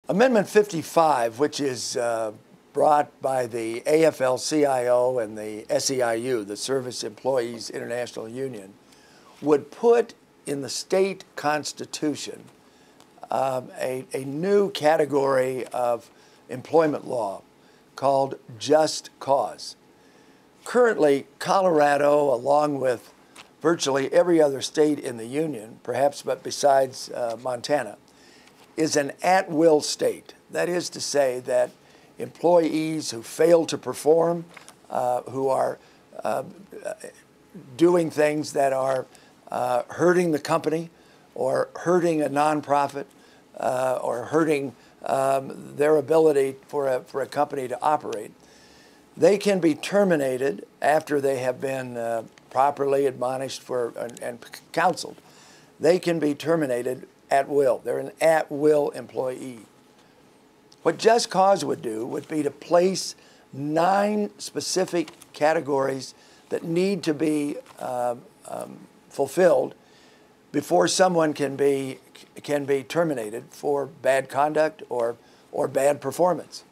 Amendment 55, which is brought by the AFL-CIO and the SEIU, the Service Employees International Union, would put in the state constitution a new category of employment law called just cause. Currently, Colorado, along with virtually every other state in the union, perhaps but besides Montana, is an at-will state. That is to say that employees who fail to perform, who are doing things that are hurting the company or hurting a nonprofit or hurting their ability for a company to operate, they can be terminated after they have been properly admonished and counseled. They can be terminated at will. They're an at-will employee. What Just Cause would do would be to place 9 specific categories that need to be fulfilled before someone can be terminated for bad conduct or bad performance.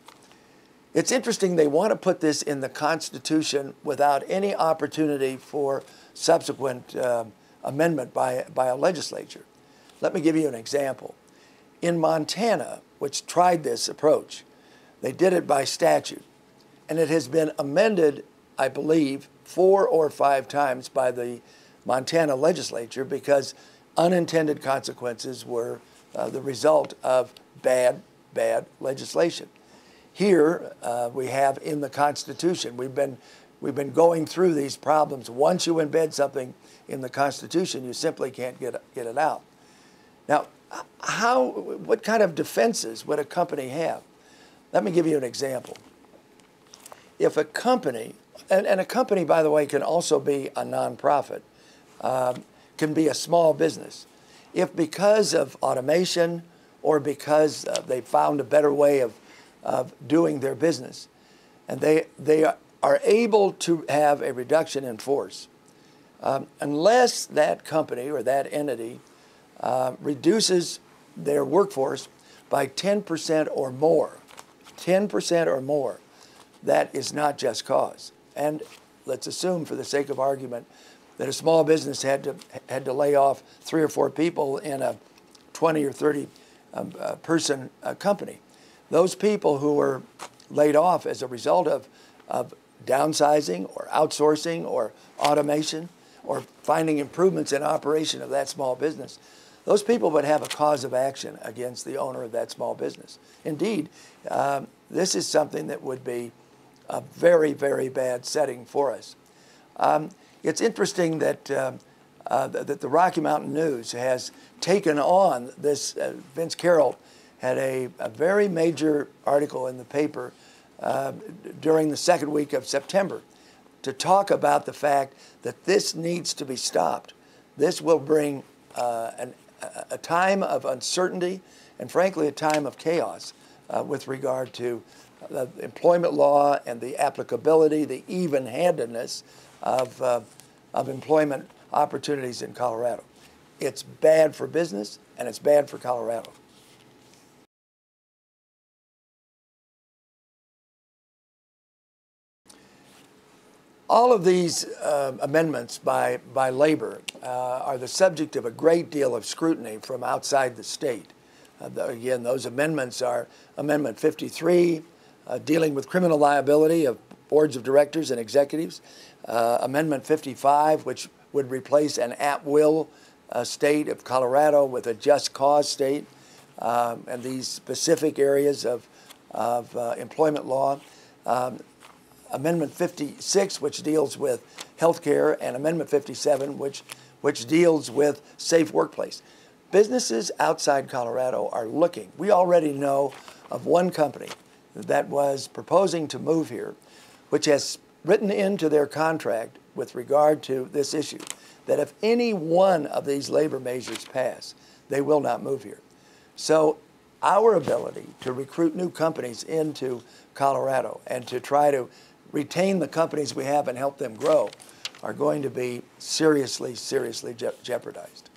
It's interesting they want to put this in the Constitution without any opportunity for subsequent amendment by a legislature. Let me give you an example. In Montana, which tried this approach, they did it by statute, and it has been amended, I believe, 4 or 5 times by the Montana legislature because unintended consequences were the result of bad legislation. Here we have in the Constitution, we've been going through these problems. Once you embed something in the Constitution, you simply can't get it out. Now, what kind of defenses would a company have? Let me give you an example. If a company, and a company, by the way, can also be a nonprofit, can be a small business. If because of automation or because they found a better way of doing their business, and they are able to have a reduction in force, unless that company or that entity reduces their workforce by 10% or more, 10% or more, that is not just cause. And let's assume, for the sake of argument, that a small business had to lay off 3 or 4 people in a 20 or 30 person company. Those people who were laid off as a result of downsizing or outsourcing or automation or finding improvements in operation of that small business, those people would have a cause of action against the owner of that small business. Indeed, this is something that would be a very, very bad setting for us. It's interesting that that the Rocky Mountain News has taken on this. Vince Carroll had a very major article in the paper during the 2nd week of September to talk about the fact that this needs to be stopped. This will bring a time of uncertainty and, frankly, a time of chaos with regard to the employment law and the applicability, the even-handedness of employment opportunities in Colorado. It's bad for business, and it's bad for Colorado. All of these amendments by labor are the subject of a great deal of scrutiny from outside the state. Again, those amendments are Amendment 53, dealing with criminal liability of boards of directors and executives, Amendment 55, which would replace an at-will state of Colorado with a just cause state, and these specific areas of employment law. Amendment 56, which deals with health care, and Amendment 57, which deals with safe workplace. Businesses outside Colorado are looking. We already know of one company that was proposing to move here, which has written into their contract with regard to this issue that if any one of these labor measures pass, they will not move here. So our ability to recruit new companies into Colorado and to try to retain the companies we have and help them grow are going to be seriously jeopardized.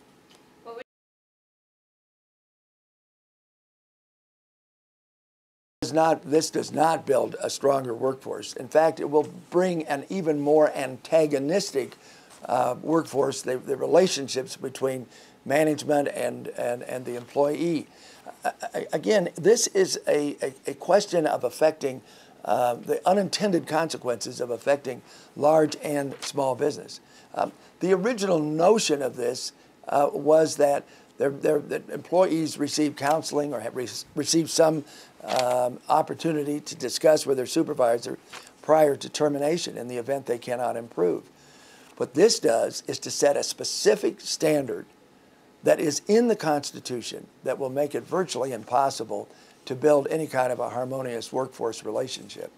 This does not build a stronger workforce. In fact, it will bring an even more antagonistic workforce, the relationships between management and the employee. Again, this is a question of affecting the unintended consequences of affecting large and small business. The original notion of this was that that employees receive counseling or have received some opportunity to discuss with their supervisor prior to termination in the event they cannot improve. What this does is to set a specific standard that is in the Constitution that will make it virtually impossible to build any kind of a harmonious workforce relationship.